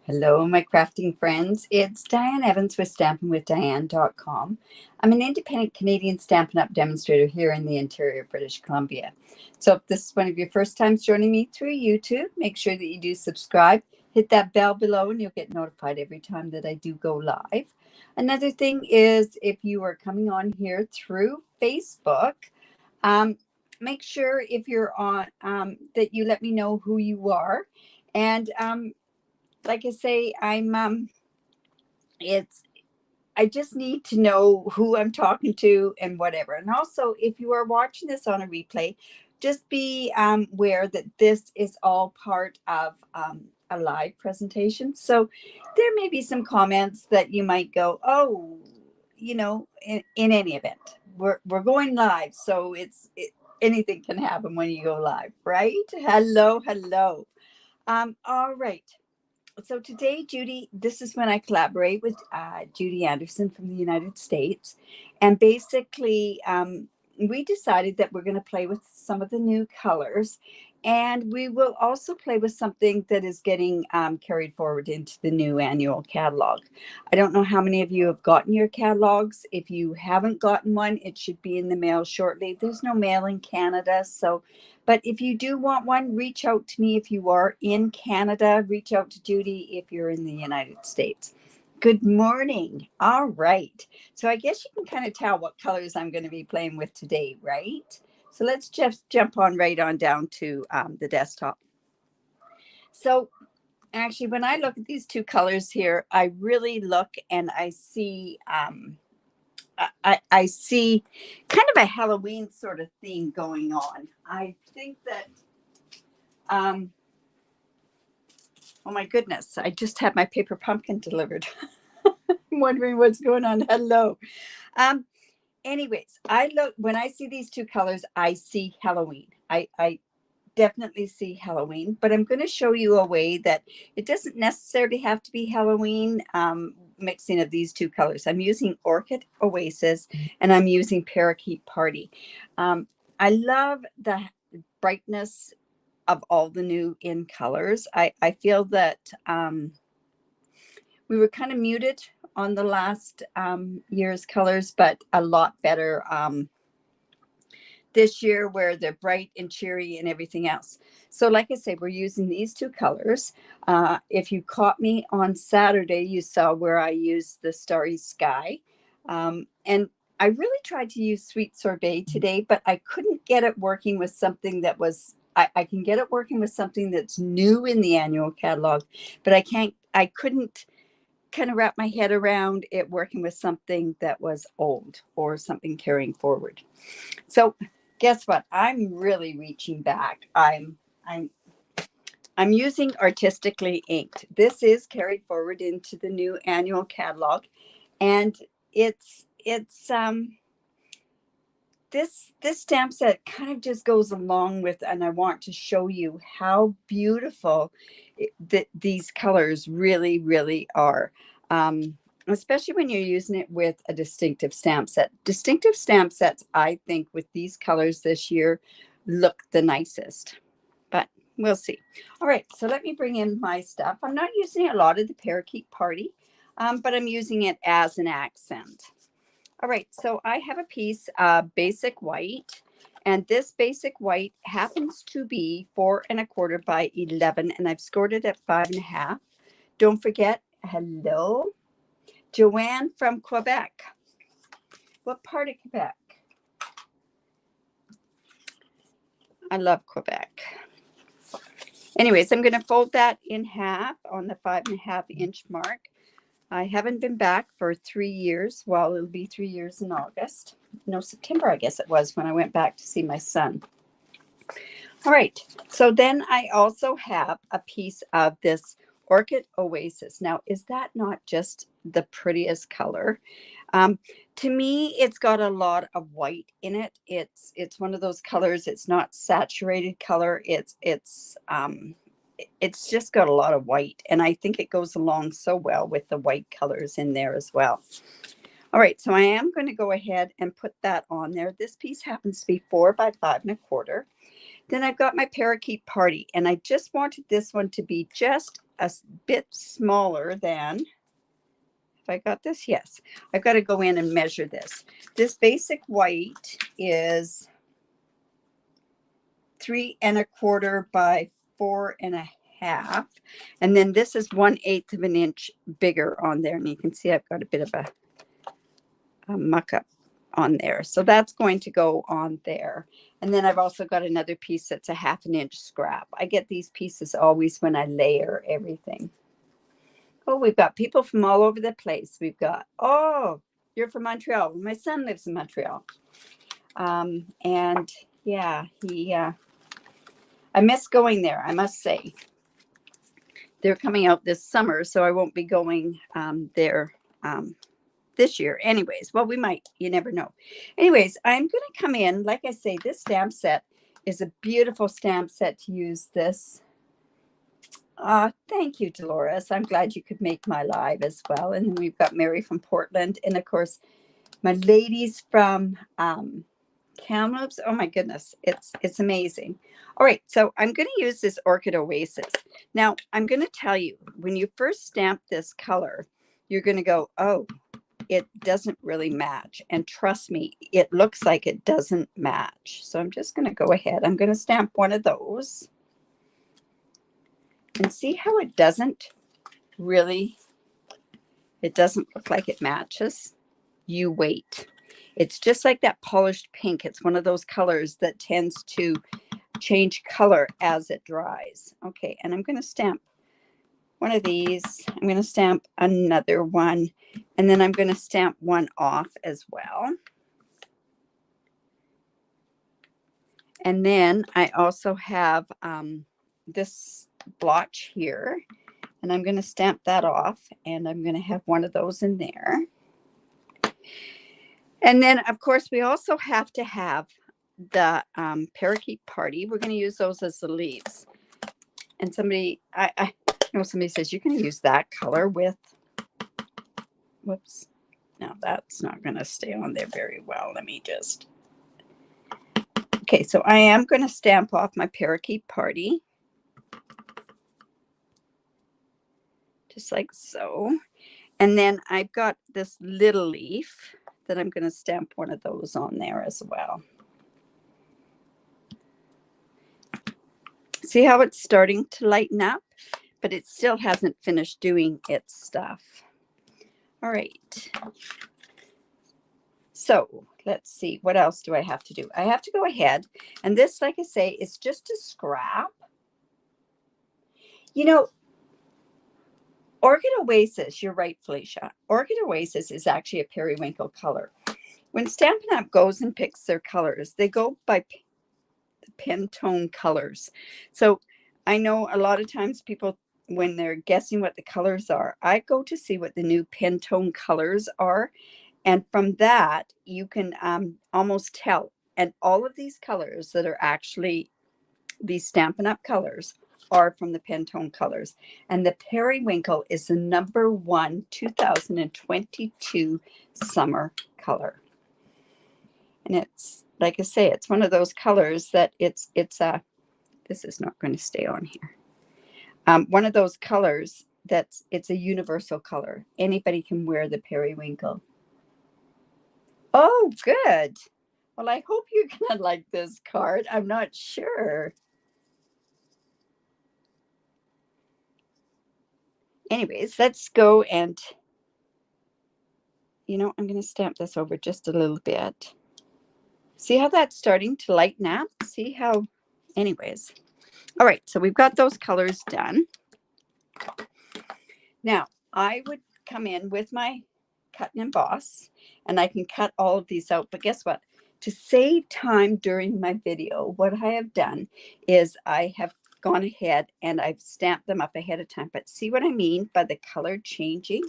Hello, my crafting friends. It's Diane Evans with stampinwithdiane.com. I'm an independent Canadian Stampin' Up demonstrator here in the interior of British Columbia. So if this is one of your first times joining me through YouTube, make sure that you do subscribe. Hit that bell below and you'll get notified every time that I do go live. Another thing is if you are coming on here through Facebook, um, make sure if you're on that you let me know who you are. And like I say, it's I just need to know who I'm talking to and whatever. And also, if you are watching this on a replay, just be aware that this is all part of a live presentation. So there may be some comments that you might go, oh, in any event, we're going live, so anything can happen when you go live, right? Hello, hello. All right. So today, Judy, this is when I collaborate with Judy Anderson from the United States. And basically, we decided that we're going to play with some of the new colors. And we will also play with something that is getting carried forward into the new annual catalog. I don't know how many of you have gotten your catalogs. If you haven't gotten one, it should be in the mail shortly. There's no mail in Canada, so but if you do want one, reach out to me. If you are in Canada, reach out to Judy if you're in the United States. Good morning. All right. So I guess you can kind of tell what colors I'm going to be playing with today, right? So let's just jump on right on down to the desktop. So actually, when I look at these two colors here, I really look and I see I see kind of a Halloween sort of theme going on. I think that, oh my goodness, I just had my paper pumpkin delivered. I'm wondering what's going on. Hello. Um, Anyways, when I see these two colors, I see Halloween. I definitely see Halloween, but I'm going to show you a way that it doesn't necessarily have to be Halloween mixing of these two colors. I'm using Orchid Oasis and I'm using Parakeet Party. I love the brightness of all the new in colors. I feel that we were kind of muted on the last year's colors, but a lot better this year where they're bright and cheery and everything else. So like I say, we're using these two colors. If you caught me on Saturday, you saw where I used the Starry Sky. And I really tried to use Sweet Sorbet today, but I couldn't get it working with something that was, I can get it working with something that's new in the annual catalog, but I couldn't kind of wrap my head around it working with something that was old or something carrying forward. So guess what? I'm really reaching back. I'm using Artistically Inked. This is carried forward into the new annual catalog, and it's this stamp set kind of just goes along with, and I want to show you how beautiful these colors really, really are. Especially when you're using it with a distinctive stamp set. Distinctive stamp sets, I think, with these colors this year look the nicest, but we'll see. All right, so let me bring in my stuff. I'm not using a lot of the Parakeet Party, but I'm using it as an accent. All right, so I have a piece of basic white, and this basic white happens to be 4¼ by 11, and I've scored it at 5½. Don't forget, hello, Joanne from Quebec. What part of Quebec? I love Quebec. Anyways, I'm going to fold that in half on the 5½-inch mark. I haven't been back for 3 years. Well, it'll be 3 years in August. No, September, I guess it was, when I went back to see my son. All right. So then I also have a piece of this Orchid Oasis. Now, is that not just the prettiest color? To me, it's got a lot of white in it. It's one of those colors. It's not saturated color. It's just got a lot of white, and I think it goes along so well with the white colors in there as well. All right, so I am going to go ahead and put that on there. This piece happens to be 4 by 5¼ Then I've got my Parakeet Party, and I just wanted this one to be just a bit smaller than, if I got this, yes. I've got to go in and measure this. This basic white is 3 1/4 by 4 1/2. And then this is 1/8 of an inch bigger on there. And you can see I've got a bit of a muck up on there. So that's going to go on there. And then I've also got another piece that's a 1/2 inch scrap. I get these pieces always when I layer everything. Oh, we've got people from all over the place. We've got, oh, you're from Montreal. My son lives in Montreal. And yeah, I miss going there, I must say. They're coming out this summer, so I won't be going there this year. Anyways, well, we might. You never know. Anyways, I'm going to come in. Like I say, this stamp set is a beautiful stamp set to use this. Thank you, Dolores. I'm glad you could make my live as well. And then we've got Mary from Portland. And, of course, my ladies from Kamloops. Oh, my goodness. It's amazing. All right. So I'm going to use this Orchid Oasis. Now, I'm going to tell you, when you first stamp this color, you're going to go, oh, it doesn't really match. And trust me, it looks like it doesn't match. So I'm just going to go ahead. I'm going to stamp one of those. And see how it doesn't really, it doesn't look like it matches. You wait. It's just like that polished pink. It's one of those colors that tends to change color as it dries. Okay, and I'm going to stamp one of these. I'm going to stamp another one. And then I'm going to stamp one off as well. And then I also have this blotch here. And I'm going to stamp that off. And I'm going to have one of those in there. And then, of course, we also have to have the Parakeet Party. We're going to use those as the leaves. And somebody, I know somebody says, you can use that color with, whoops. No, that's not going to stay on there very well. Let me just, okay, so I am going to stamp off my Parakeet Party. Just like so. And then I've got this little leaf that I'm going to stamp one of those on there as well. See how it's starting to lighten up, but it still hasn't finished doing its stuff. All right. So let's see, what else do I have to do? I have to go ahead, and this, like I say, is just a scrap. You know, Orchid Oasis, you're right, Felicia. Orchid Oasis is actually a periwinkle color. When Stampin' Up goes and picks their colors, they go by Pantone colors. So I know a lot of times people, when they're guessing what the colors are, I go to see what the new Pantone colors are. And from that, you can almost tell. And all of these colors that are actually these Stampin' Up colors are from the Pantone colors. And the periwinkle is the #1 2022 summer color. And it's, like I say, it's one of those colors that it's this is not going to stay on here. One of those colors that's, it's a universal color. Anybody can wear the periwinkle. Oh, good. Well, I hope you're going to like this card. I'm not sure. Anyways, let's go and, you know, I'm going to stamp this over just a little bit. See how that's starting to lighten up? See how, anyways. All right, so we've got those colors done. Now, I would come in with my cut and emboss, and I can cut all of these out. But guess what? To save time during my video, what I have done is I have gone ahead and I've stamped them up ahead of time. But see what I mean by the color changing?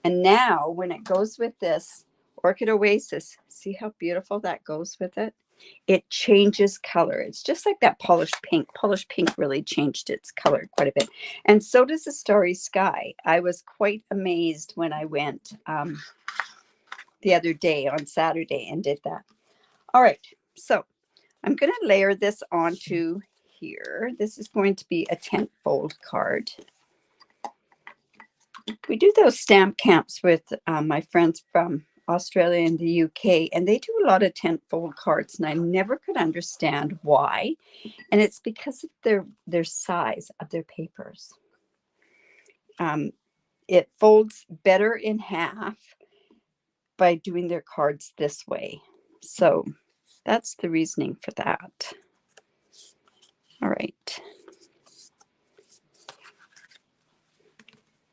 And now when it goes with this Orchid Oasis, see how beautiful that goes with it? It changes color. It's just like that polished pink. Polished pink really changed its color quite a bit. And so does the Starry Sky. I was quite amazed when I went the other day on Saturday and did that. All right. So I'm going to layer this onto here. This is going to be a 10 fold card. We do those stamp camps with my friends from Australia and the UK, and they do a lot of 10 fold cards, and I never could understand why. And it's because of their size of their papers. It folds better in half by doing their cards this way. So that's the reasoning for that. All right.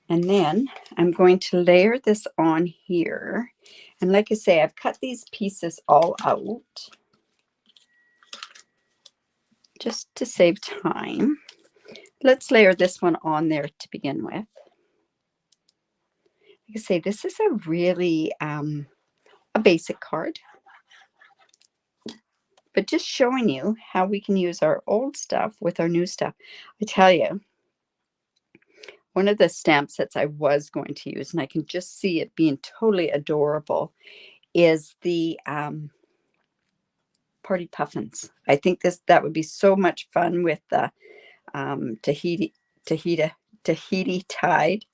And then I'm going to layer this on here. And like I say, I've cut these pieces all out just to save time. Let's layer this one on there to begin with. Like I say, this is a really a basic card, but just showing you how we can use our old stuff with our new stuff. I tell you, one of the stamp sets I was going to use, and I can just see it being totally adorable, is the Party Puffins. I think that would be so much fun with the Tahiti Tide.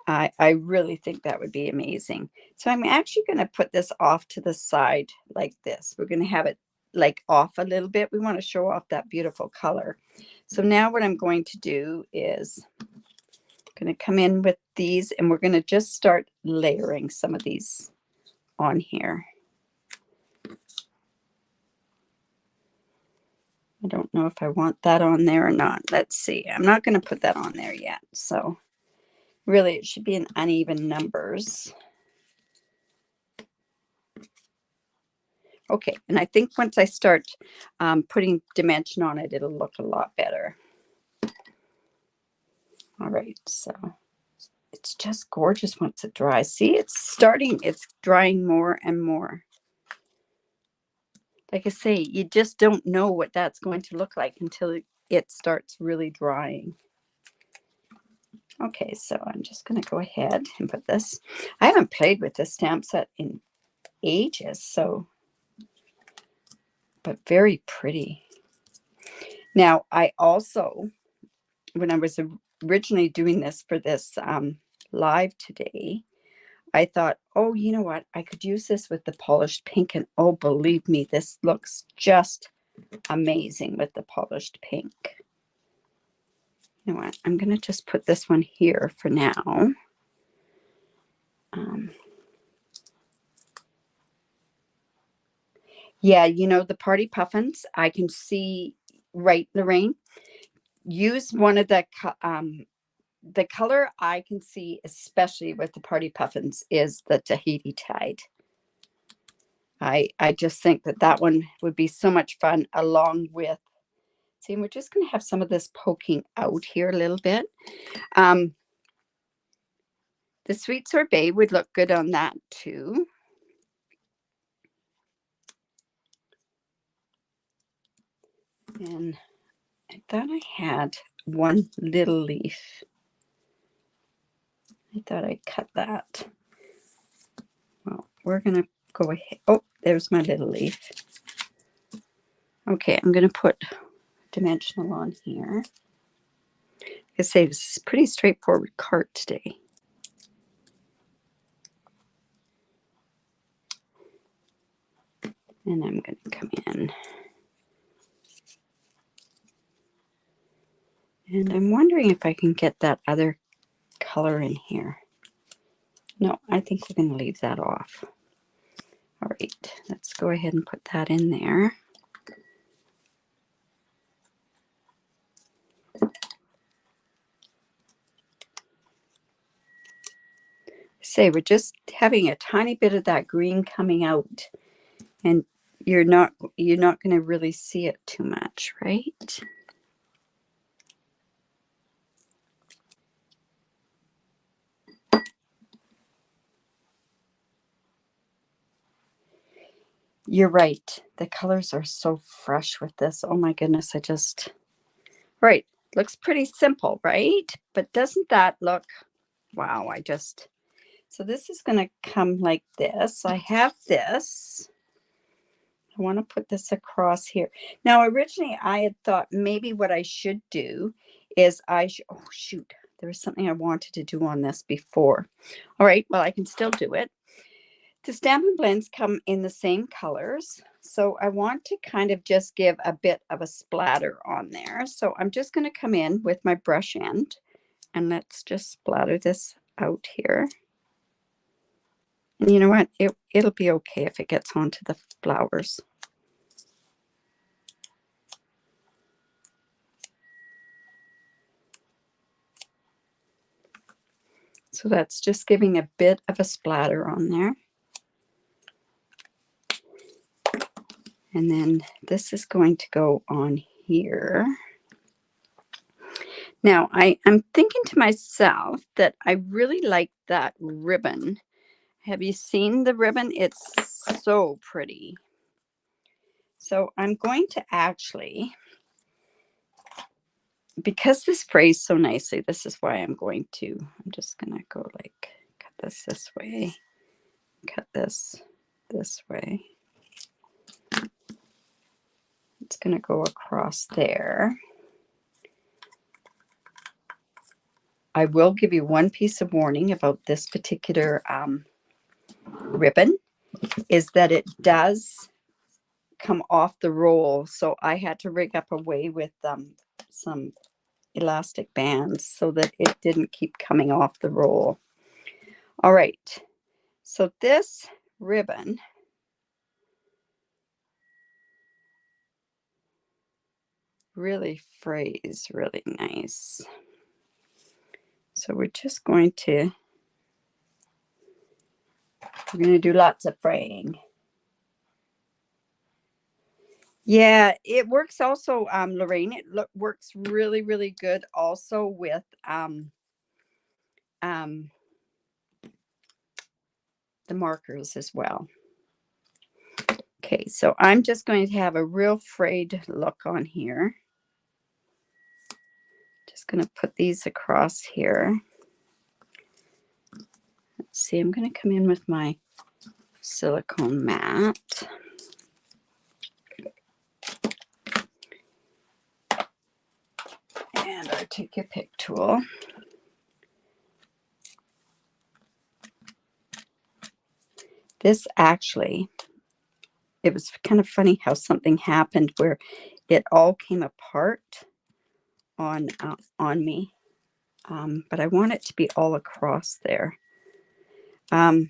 I really think that would be amazing. So I'm actually going to put this off to the side like this. We're going to have it like off a little bit. We want to show off that beautiful color. So now what I'm going to do is going to come in with these, and we're going to just start layering some of these on here. I don't know if I want that on there or not. Let's see. I'm not going to put that on there yet. So really, it should be in uneven numbers. Okay, and I think once I start putting dimension on it, it'll look a lot better. All right, so it's just gorgeous once it dries. See, it's drying more and more. Like I say, you just don't know what that's going to look like until it starts really drying. Okay, so I'm just going to go ahead and put this. I haven't played with this stamp set in ages, so, but very pretty. Now, I also, when I was originally doing this for this live today, I thought, oh, you know what? I could use this with the polished pink, and oh, believe me, this looks just amazing with the polished pink. You know what? I'm going to just put this one here for now. Yeah, you know, the Party Puffins, I can see, right, Lorraine? Use one of the color I can see, especially with the Party Puffins, is the Tahiti Tide. I just think that one would be so much fun, along with, see, we're just going to have some of this poking out here a little bit. The Sweet Sorbet would look good on that too. And I thought I had one little leaf. I thought I'd cut that. Well, we're going to go ahead. Oh, there's my little leaf. Okay, I'm going to put dimensional on here. Like I say, this is a pretty straightforward card today. And I'm going to come in. And I'm wondering if I can get that other color in here. No, I think we're going to leave that off. All right, let's go ahead and put that in there. Say, we're just having a tiny bit of that green coming out, and you're not going to really see it too much, right? You're right. The colors are so fresh with this. Oh my goodness, right. Looks pretty simple, right? But doesn't that look, wow, so this is going to come like this. I have this. I want to put this across here. Now, originally I had thought maybe what I should do is oh shoot, there was something I wanted to do on this before. All right, well, I can still do it. The Stampin' Blends come in the same colors. So I want to kind of just give a bit of a splatter on there. So I'm just going to come in with my brush end and let's just splatter this out here. And you know what? It'll be okay if it gets onto the flowers. So that's just giving a bit of a splatter on there. And then this is going to go on here. Now, I'm thinking to myself that I really like that ribbon. Have you seen the ribbon? It's so pretty. So I'm going to actually, because this sprays so nicely, this is why I'm just going to go like, cut this way, cut this way. It's going to go across there. I will give you one piece of warning about this particular ribbon, is that it does come off the roll. So I had to rig up a way with some elastic bands so that it didn't keep coming off the roll. All right. So this ribbon really frays really nice. So we're going to do lots of fraying. Yeah, it works also, Lorraine. It works really, really good also with the markers as well. Okay, so I'm just going to have a real frayed look on here. Just going to put these across here. Let's see, I'm going to come in with my silicone mat. And I'll take your pick tool. This actually, it was kind of funny how something happened where it all came apart on me. But I want it to be all across there. Yeah,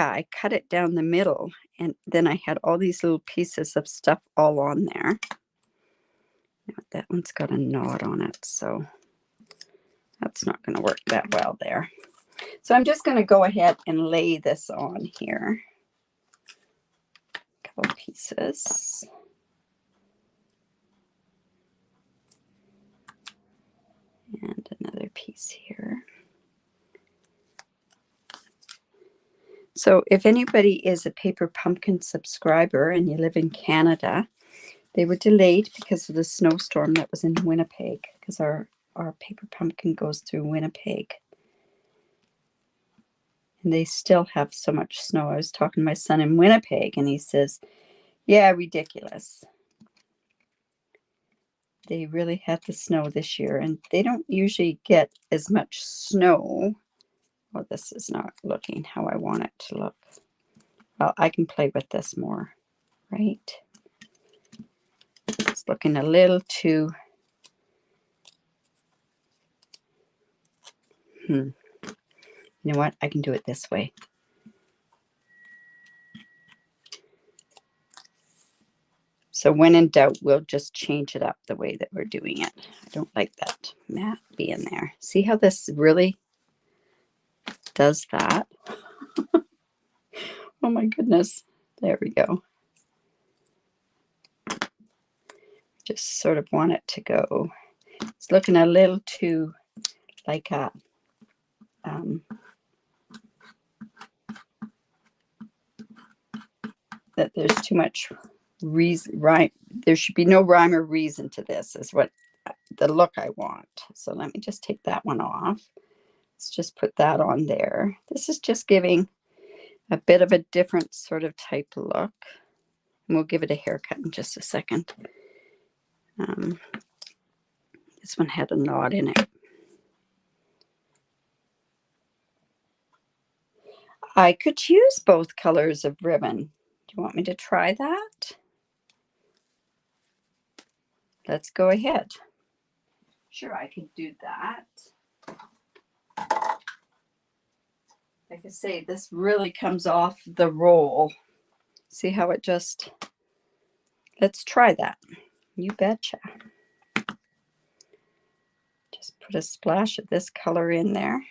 I cut it down the middle and then I had all these little pieces of stuff all on there. That one's got a knot on it, so that's not going to work that well there. So I'm just going to go ahead and lay this on here. A couple pieces. And another piece here. So if anybody is a Paper Pumpkin subscriber and you live in Canada, they were delayed because of the snowstorm that was in Winnipeg, because our Paper Pumpkin goes through Winnipeg. And they still have so much snow. I was talking to my son in Winnipeg and he says, yeah, ridiculous. They really had the snow this year and they don't usually get as much snow. Well, this is not looking how I want it to look. Well, I can play with this more, right? It's looking a little too... You know what? I can do it this way. So when in doubt, we'll just change it up the way that we're doing it. I don't like that mat being there. See how this really does that? Oh my goodness. There we go. Just sort of want it to go. It's looking a little too like a that there's too much reason, right? There should be no rhyme or reason to this, is what the look I want. So let me just take that one off. Let's just put that on there. This is just giving a bit of a different sort of type look. And we'll give it a haircut in just a second. This one had a knot in it. I could use both colors of ribbon. Do you want me to try that? Let's go ahead. Sure, I can do that. Like I say, this really comes off the roll. See how it just, let's try that. You betcha. Just put a splash of this color in there.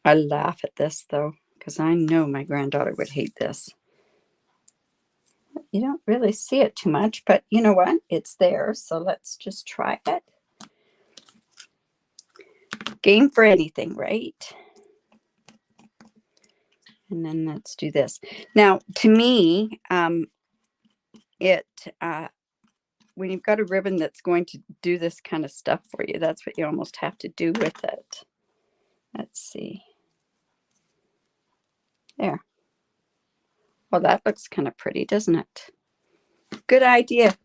I laugh at this though, because I know my granddaughter would hate this. You don't really see it too much, but you know what? It's there, so let's just try it. Game for anything, right? And then let's do this. Now, to me, when you've got a ribbon that's going to do this kind of stuff for you, that's what you almost have to do with it. Let's see. There. Well, that looks kind of pretty, doesn't it? Good idea,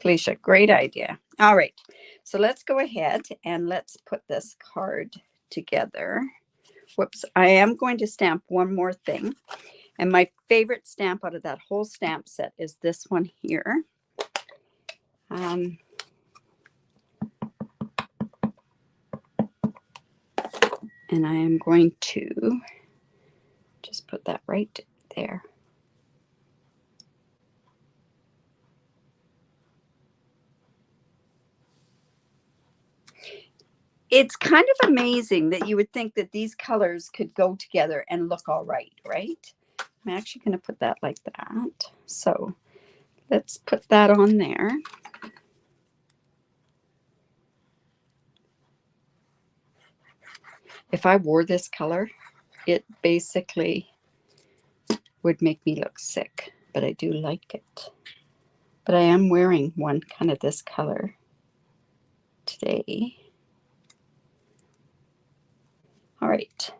Felicia. Great idea. All right. So let's go ahead and let's put this card together. Whoops. I am going to stamp one more thing. And my favorite stamp out of that whole stamp set is this one here. And I am going to just put that right there. It's kind of amazing that you would think that these colors could go together and look all right, right? I'm actually going to put that like that. So let's put that on there. If I wore this color, it basically would make me look sick, but I do like it. But I am wearing one kind of this color today. All right,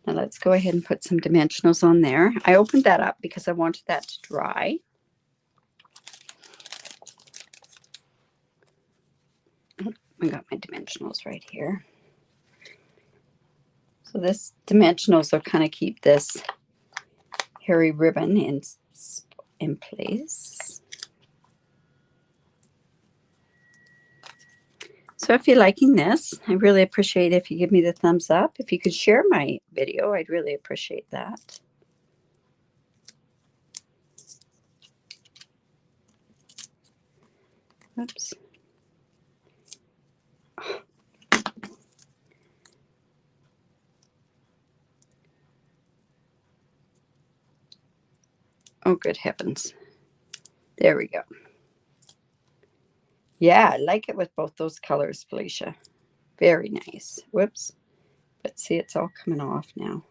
now let's go ahead and put some dimensionals on there. I opened that up because I wanted that to dry. I got my dimensionals right here. So this dimensionals will kind of keep this hairy ribbon in place. So if you're liking this, I really appreciate if you give me the thumbs up. If you could share my video, I'd really appreciate that. Oops. Oh, good heavens. There we go. Yeah, I like it with both those colors, Felicia. Very nice. Whoops. But see, it's all coming off now.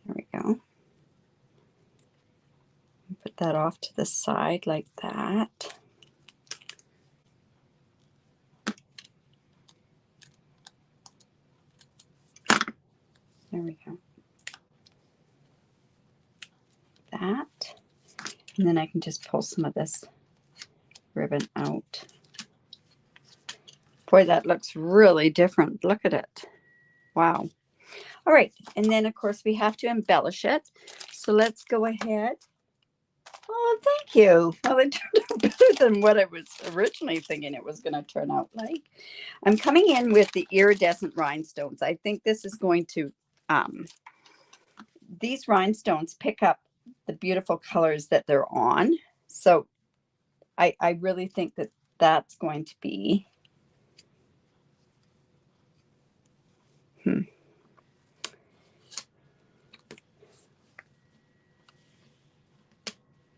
There we go. Put that off to the side like that. There we go. That. And then I can just pull some of this ribbon out. Boy, that looks really different. Look at it. Wow. All right. And then, of course, we have to embellish it. So let's go ahead. Oh, thank you. Well, it turned out better than what I was originally thinking it was going to turn out like. I'm coming in with the iridescent rhinestones. I think this is going to, these rhinestones pick up the beautiful colors that they're on. So I really think that that's going to be,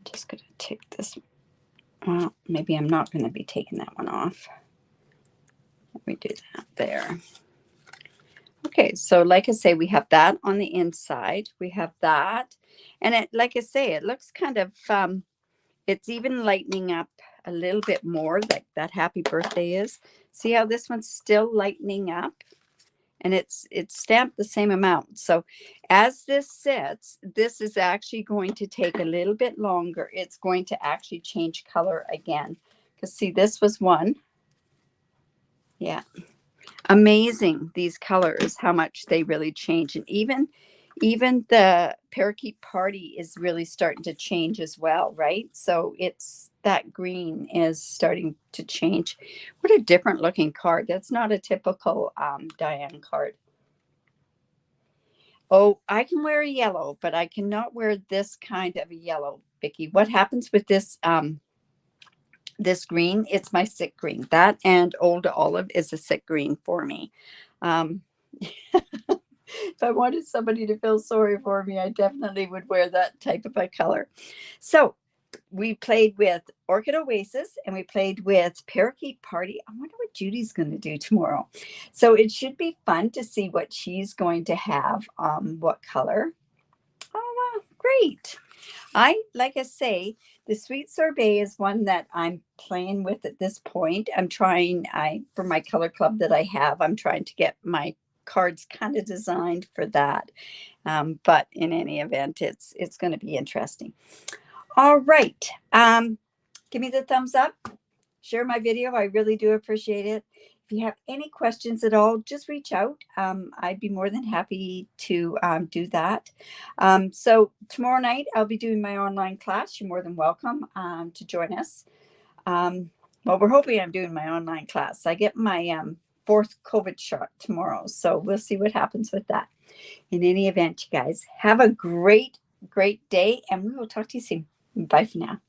just going to take this. Well, maybe I'm not going to be taking that one off. Let me do that there. Okay, so like I say, we have that on the inside. We have that. And it, like I say, it looks kind of, it's even lightening up a little bit more, like that happy birthday is. See how this one's still lightening up? And it's stamped the same amount. So as this sits, this is actually going to take a little bit longer. It's going to actually change color again. Because see, this was one. Yeah. Amazing, these colors, how much they really change. And even the Parakeet Party is really starting to change as well, right? So it's that green is starting to change. What a different looking card. That's not a typical Diane card. Oh, I can wear a yellow, but I cannot wear this kind of a yellow, Vicki. What happens with this green? It's my sick green. That and Old Olive is a sick green for me. Um, if I wanted somebody to feel sorry for me, I definitely would wear that type of a color. So we played with Orchid Oasis and we played with Parakeet Party. I wonder what Judy's going to do tomorrow. So it should be fun to see what she's going to have. What color? Oh, wow, great. Like I say, the sweet sorbet is one that I'm playing with at this point. I'm trying, for my color club that I have, I'm trying to get my cards kind of designed for that. But in any event, it's going to be interesting. All right. Give me the thumbs up. Share my video. I really do appreciate it. If you have any questions at all, just reach out. I'd be more than happy to do that. So tomorrow night, I'll be doing my online class. You're more than welcome to join us. Well, we're hoping I'm doing my online class. I get my fourth COVID shot tomorrow. So we'll see what happens with that. In any event, you guys have a great, great day, and we will talk to you soon. Bye for now.